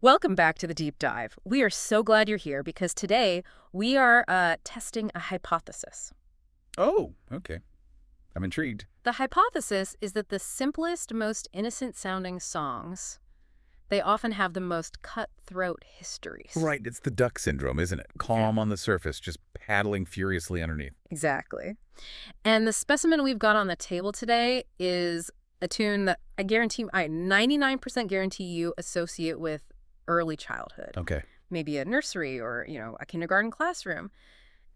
Welcome back to the Deep Dive. We are so glad you're here because today we are testing a hypothesis. Oh, okay. I'm intrigued. The hypothesis is that the simplest, most innocent-sounding songs, they often have the most cutthroat histories. Right, it's the duck syndrome, isn't it? Calm on the surface, just paddling furiously underneath. Exactly. And the specimen we've got on the table today is a tune that I 99% guarantee you associate with early childhood. Okay. Maybe a nursery or, a kindergarten classroom.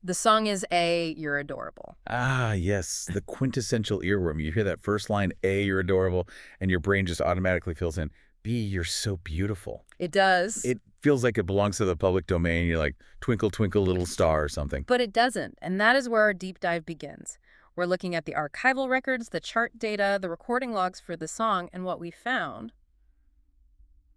The song is A, You're Adorable. Ah, yes, the quintessential earworm. You hear that first line, A, you're adorable, and your brain just automatically fills in, B, you're so beautiful. It does. It feels like it belongs to the public domain. You're like, twinkle, twinkle, little star or something. But it doesn't, and that is where our deep dive begins. We're looking at the archival records, the chart data, the recording logs for the song, and what we found,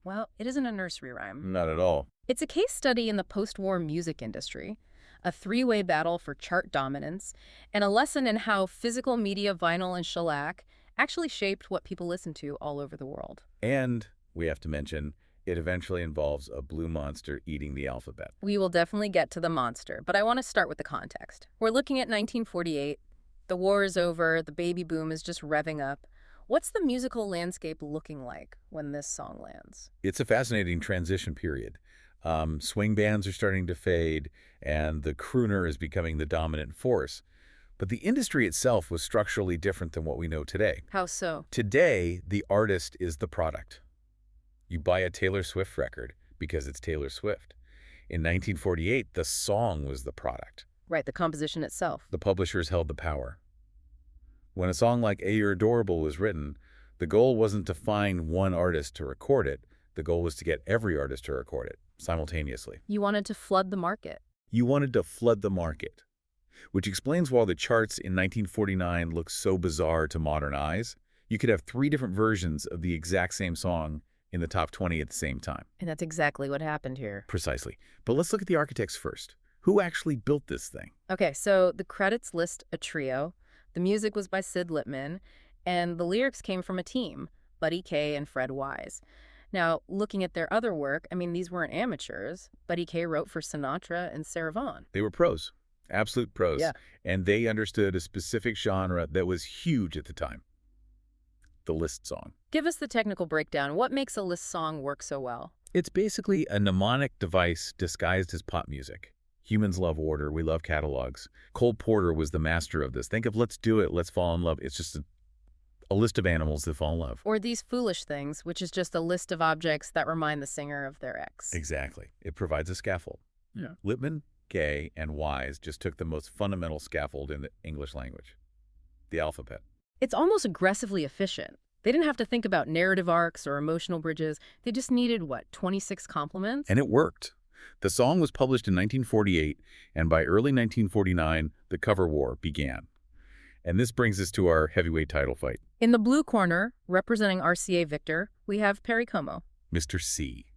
well, it isn't a nursery rhyme. Not at all. It's a case study in the post-war music industry, a three-way battle for chart dominance, and a lesson in how physical media, vinyl, and shellac actually shaped what people listen to all over the world. And, we have to mention, it eventually involves a blue monster eating the alphabet. We will definitely get to the monster, but I want to start with the context. We're looking at 1948. The war is over, the baby boom is just revving up. What's the musical landscape looking like when this song lands? It's a fascinating transition period. Swing bands are starting to fade, and the crooner is becoming the dominant force. But the industry itself was structurally different than what we know today. How so? Today, the artist is the product. You buy a Taylor Swift record because it's Taylor Swift. In 1948, the song was the product. Right, the composition itself. The publishers held the power. When a song like A You're Adorable was written, the goal wasn't to find one artist to record it. The goal was to get every artist to record it simultaneously. You wanted to flood the market. You wanted to flood the market, which explains why the charts in 1949 look so bizarre to modern eyes. You could have 3 different versions of the exact same song in the top 20 at the same time. And that's exactly what happened here. Precisely. But let's look at the architects first. Who actually built this thing? Okay, so the credits list a trio. The music was by Sid Littman, and the lyrics came from a team, Buddy Kaye and Fred Wise. Now, looking at their other work, these weren't amateurs. Buddy Kaye wrote for Sinatra and Sarah Vaughan. They were pros, absolute pros. Yeah. And they understood a specific genre that was huge at the time. The Liszt song. Give us the technical breakdown. What makes a Liszt song work so well? It's basically a mnemonic device disguised as pop music. Humans love order. We love catalogs. Cole Porter was the master of this. Think of Let's Do It, Let's Fall in Love. It's just a list of animals that fall in love. Or These Foolish Things, which is just a list of objects that remind the singer of their ex. Exactly. It provides a scaffold. Yeah. Littman, Kaye, and Wise just took the most fundamental scaffold in the English language, the alphabet. It's almost aggressively efficient. They didn't have to think about narrative arcs or emotional bridges. They just needed, 26 complements? And it worked. The song was published in 1948, and by early 1949, the cover war began. And this brings us to our heavyweight title fight. In the blue corner, representing RCA Victor, we have Perry Como. Mr. C,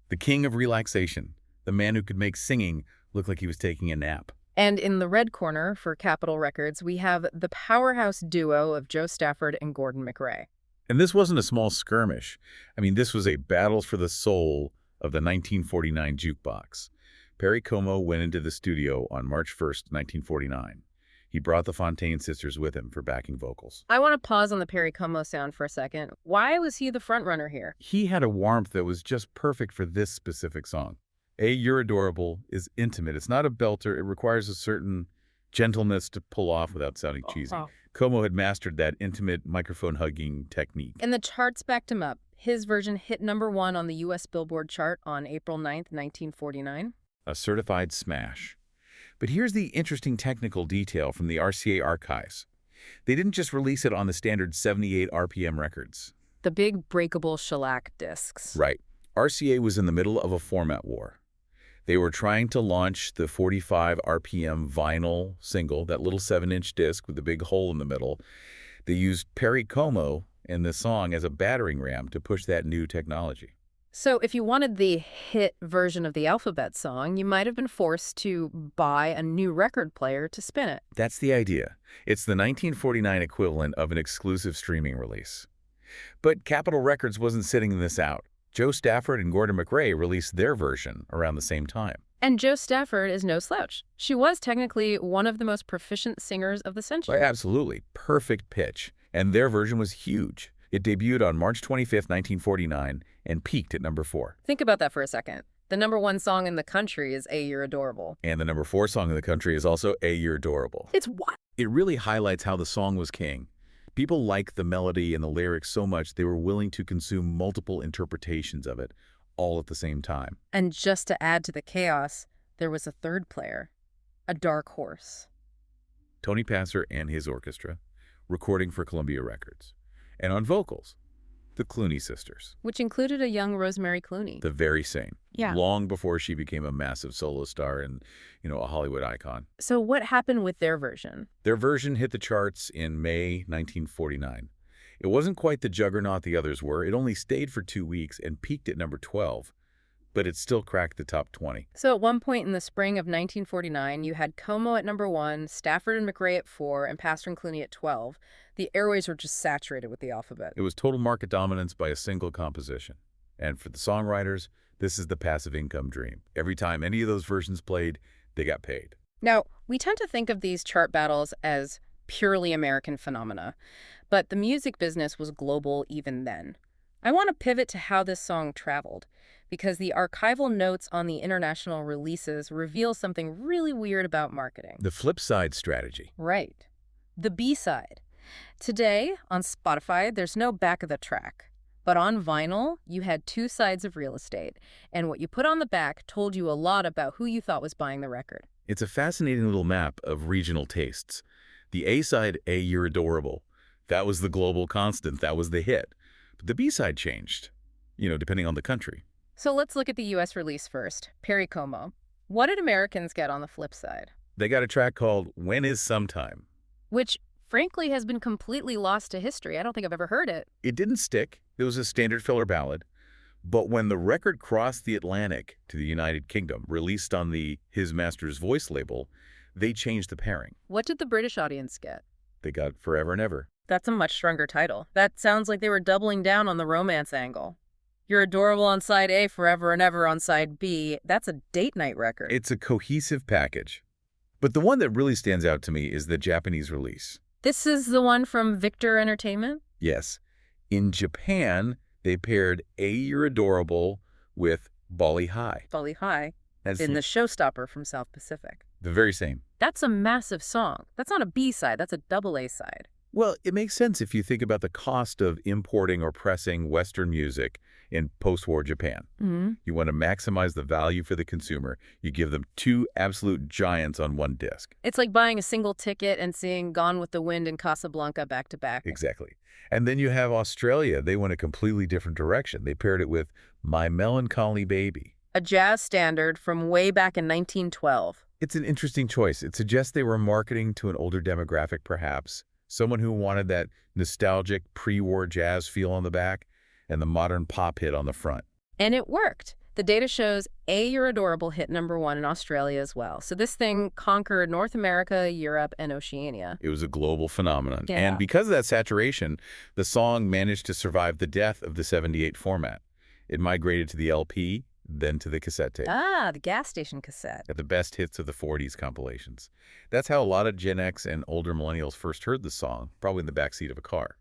the king of relaxation, the man who could make singing look like he was taking a nap. And in the red corner, for Capitol Records, we have the powerhouse duo of Joe Stafford and Gordon MacRae. And this wasn't a small skirmish. This was a battle for the soul of the 1949 jukebox. Perry Como went into the studio on March 1st, 1949. He brought the Fontane sisters with him for backing vocals. I want to pause on the Perry Como sound for a second. Why was he the frontrunner here? He had a warmth that was just perfect for this specific song. A You're Adorable is intimate. It's not a belter. It requires a certain gentleness to pull off without sounding cheesy. Como had mastered that intimate microphone-hugging technique. And the charts backed him up. His version hit #1 on the U.S. Billboard chart on April 9th, 1949. A certified smash. But here's the interesting technical detail from the RCA archives. They didn't just release it on the standard 78 RPM records. The big breakable shellac discs. Right. RCA was in the middle of a format war. They were trying to launch the 45 RPM vinyl single, that little 7-inch disc with the big hole in the middle. They used Perry Como in the song as a battering ram to push that new technology. So if you wanted the hit version of the alphabet song, you might have been forced to buy a new record player to spin it. That's the idea. It's the 1949 equivalent of an exclusive streaming release. But Capitol Records wasn't sitting this out. Joe Stafford and Gordon MacRae released their version around the same time. And Joe Stafford is no slouch. She was technically one of the most proficient singers of the But century. absolutely, perfect pitch. And their version was huge. It debuted on March 25th, 1949, and peaked at number 4. Think about that for a second. The #1 song in the country is A You're Adorable. And the number 4 song in the country is also A You're Adorable. It's what? It really highlights how the song was king. People liked the melody and the lyrics so much they were willing to consume multiple interpretations of it, all at the same time. And just to add to the chaos, there was a third player, a dark horse. Tony Passer and his orchestra, recording for Columbia Records. And on vocals, the Clooney sisters. Which included a young Rosemary Clooney. The very same. Yeah. Long before she became a massive solo star and, a Hollywood icon. So what happened with their version? Their version hit the charts in May 1949. It wasn't quite the juggernaut the others were. It only stayed for 2 weeks and peaked at number 12. But it still cracked the top 20. So at one point in the spring of 1949, you had Como at number 1, Stafford and MacRae at 4, and Pastor and Clooney at 12. The airways were just saturated with the alphabet. It was total market dominance by a single composition. And for the songwriters, this is the passive income dream. Every time any of those versions played, they got paid. Now, we tend to think of these chart battles as purely American phenomena, but the music business was global even then. I want to pivot to how this song traveled, because the archival notes on the international releases reveal something really weird about marketing. The flip side strategy. Right. The B-side. Today, on Spotify, there's no back of the track. But on vinyl, you had 2 sides of real estate, and what you put on the back told you a lot about who you thought was buying the record. It's a fascinating little map of regional tastes. The A-side, A You're Adorable, that was the global constant, that was the hit. But the B-side changed, depending on the country. So let's look at the U.S. release first, Perry Como. What did Americans get on the flip side? They got a track called When Is Sometime. Which, frankly, has been completely lost to history. I don't think I've ever heard it. It didn't stick. It was a standard filler ballad. But when the record crossed the Atlantic to the United Kingdom, released on the His Master's Voice label, they changed the pairing. What did the British audience get? They got Forever and Ever. That's a much stronger title. That sounds like they were doubling down on the romance angle. You're Adorable on side A, Forever and Ever on side B. That's a date night record. It's a cohesive package. But the one that really stands out to me is the Japanese release. This is the one from Victor Entertainment? Yes. In Japan, they paired A You're Adorable with Bali High. Bali High. That's In the showstopper from South Pacific. the very same. That's a massive song. That's not a B-side. That's a double A-side. Well, it makes sense if you think about the cost of importing or pressing Western music in post-war Japan. Mm-hmm. You want to maximize the value for the consumer. You give them 2 absolute giants on one disc. It's like buying a single ticket and seeing Gone with the Wind and Casablanca back to back. Exactly. And then you have Australia. They went a completely different direction. They paired it with My Melancholy Baby. A jazz standard from way back in 1912. It's an interesting choice. It suggests they were marketing to an older demographic, perhaps. Someone who wanted that nostalgic pre-war jazz feel on the back and the modern pop hit on the front. And it worked. The data shows A You're Adorable hit #1 in Australia as well. So this thing conquered North America, Europe, and Oceania. It was a global phenomenon. Yeah. And because of that saturation, the song managed to survive the death of the 78 format. It migrated to the LP, then to the cassette tape. Ah, the gas station cassette. At the best hits of the 40s compilations. That's how a lot of Gen X and older millennials first heard the song, probably in the backseat of a car.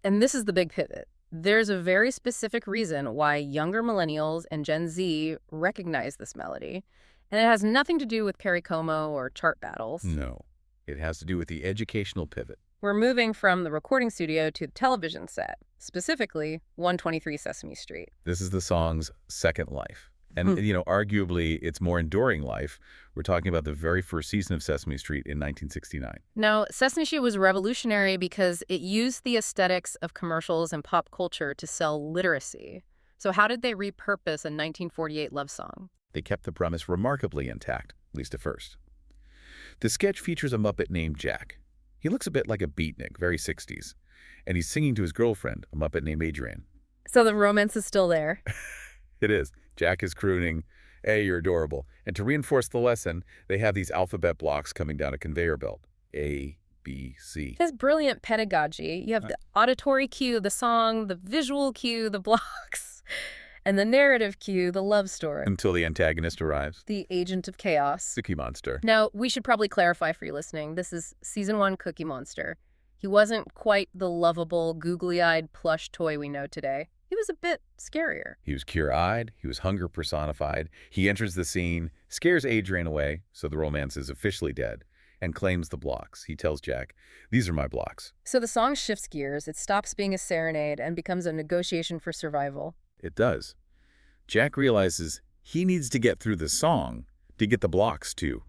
And this is the big pivot. There's a very specific reason why younger millennials and Gen Z recognize this melody. And it has nothing to do with Perry Como or chart battles. No, it has to do with the educational pivot. We're moving from the recording studio to the television set, specifically 123 Sesame Street. This is the song's second life. And, arguably, its more enduring life. We're talking about the very first season of Sesame Street in 1969. Now, Sesame Street was revolutionary because it used the aesthetics of commercials and pop culture to sell literacy. So how did they repurpose a 1948 love song? They kept the premise remarkably intact, at least at first. The sketch features a Muppet named Jack. He looks a bit like a beatnik, very 60s. And he's singing to his girlfriend, a Muppet named Adrienne. So the romance is still there. It is. Jack is crooning, "Hey, you're adorable." And to reinforce the lesson, they have these alphabet blocks coming down a conveyor belt. A, B, C. That's brilliant pedagogy. You have the auditory cue, the song, the visual cue, the blocks. And the narrative cue, the love story. Until the antagonist arrives. The agent of chaos. Cookie Monster. Now, we should probably clarify for you listening. This is Season 1 Cookie Monster. He wasn't quite the lovable, googly-eyed plush toy we know today. He was a bit scarier. He was cure-eyed. He was hunger personified. He enters the scene, scares Adrian away, so the romance is officially dead, and claims the blocks. He tells Jack, "These are my blocks." So the song shifts gears. It stops being a serenade and becomes a negotiation for survival. It does. Jack realizes he needs to get through the song to get the blocks to,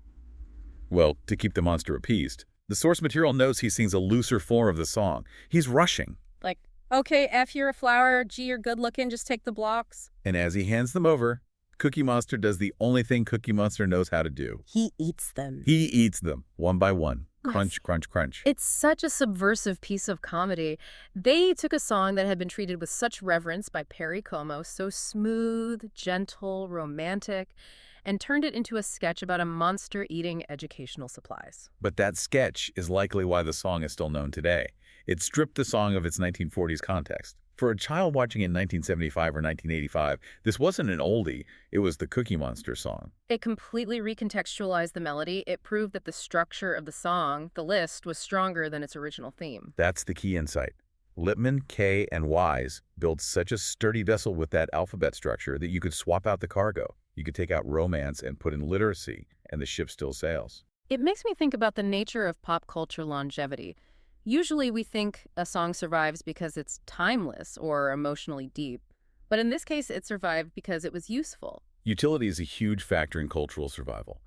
well, to keep the monster appeased. The source material knows he sings a looser form of the song. He's rushing. Like, okay, F, you're a flower. G, you're good looking. Just take the blocks. And as he hands them over, Cookie Monster does the only thing Cookie Monster knows how to do. He eats them. He eats them, one by one. Crunch, Yes. crunch, crunch. It's such a subversive piece of comedy. They took a song that had been treated with such reverence by Perry Como, so smooth, gentle, romantic, and turned it into a sketch about a monster eating educational supplies. But that sketch is likely why the song is still known today. It stripped the song of its 1940s context. For a child watching in 1975 or 1985, this wasn't an oldie, it was the Cookie Monster song. It completely recontextualized the melody. It proved that the structure of the song, the list, was stronger than its original theme. That's the key insight. Lippmann, K, and Wise built such a sturdy vessel with that alphabet structure that you could swap out the cargo. You could take out romance and put in literacy, and the ship still sails. It makes me think about the nature of pop culture longevity. Usually we think a song survives because it's timeless or emotionally deep. But in this case, it survived because it was useful. Utility is a huge factor in cultural survival.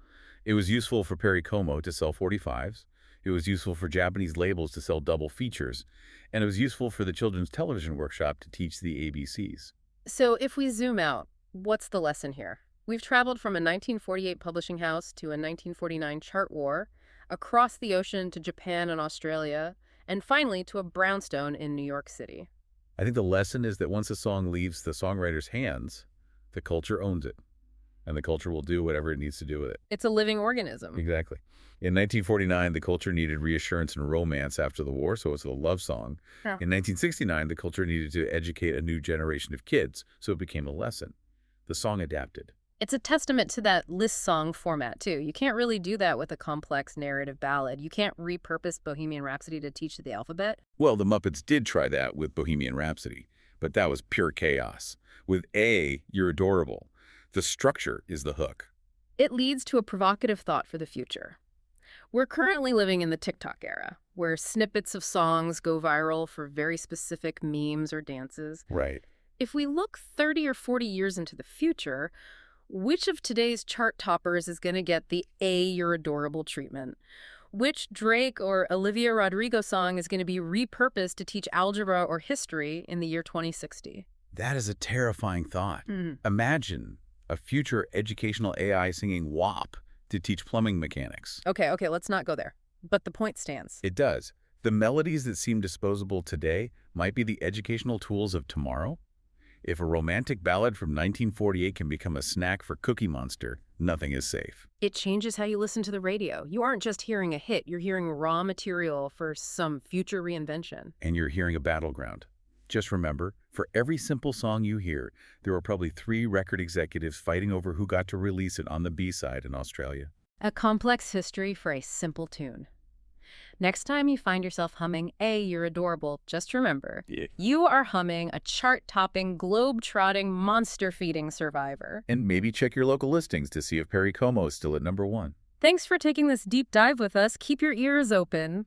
It was useful for Perry Como to sell 45s. It was useful for Japanese labels to sell double features. And it was useful for the Children's Television Workshop to teach the ABCs. So if we zoom out, what's the lesson here? We've traveled from a 1948 publishing house to a 1949 chart war, across the ocean to Japan and Australia, and finally to a brownstone in New York City. I think the lesson is that once a song leaves the songwriter's hands, the culture owns it. And the culture will do whatever it needs to do with it. It's a living organism. Exactly. In 1949, the culture needed reassurance and romance after the war, so it's a love song. Yeah. In 1969, the culture needed to educate a new generation of kids, so it became a lesson. The song adapted. It's a testament to that list song format, too. You can't really do that with a complex narrative ballad. You can't repurpose Bohemian Rhapsody to teach the alphabet. Well, the Muppets did try that with Bohemian Rhapsody, but that was pure chaos. With A, You're Adorable. The structure is the hook. It leads to a provocative thought for the future. We're currently living in the TikTok era, where snippets of songs go viral for very specific memes or dances. Right. If we look 30 or 40 years into the future, which of today's chart toppers is going to get the A, You're Adorable treatment? Which Drake or Olivia Rodrigo song is going to be repurposed to teach algebra or history in the year 2060? That is a terrifying thought. Imagine a future educational AI singing WAP to teach plumbing mechanics. Okay, let's not go there. But the point stands. It does. The melodies that seem disposable today might be the educational tools of tomorrow. If a romantic ballad from 1948 can become a snack for Cookie Monster, nothing is safe. It changes how you listen to the radio. You aren't just hearing a hit, you're hearing raw material for some future reinvention. And you're hearing a battleground. Just remember, for every simple song you hear, there were probably 3 record executives fighting over who got to release it on the B-side in Australia. A complex history for a simple tune. Next time you find yourself humming A, You're Adorable, just remember, you are humming a chart-topping, globe-trotting, monster-feeding survivor. And maybe check your local listings to see if Perry Como is still at #1. Thanks for taking this deep dive with us. Keep your ears open.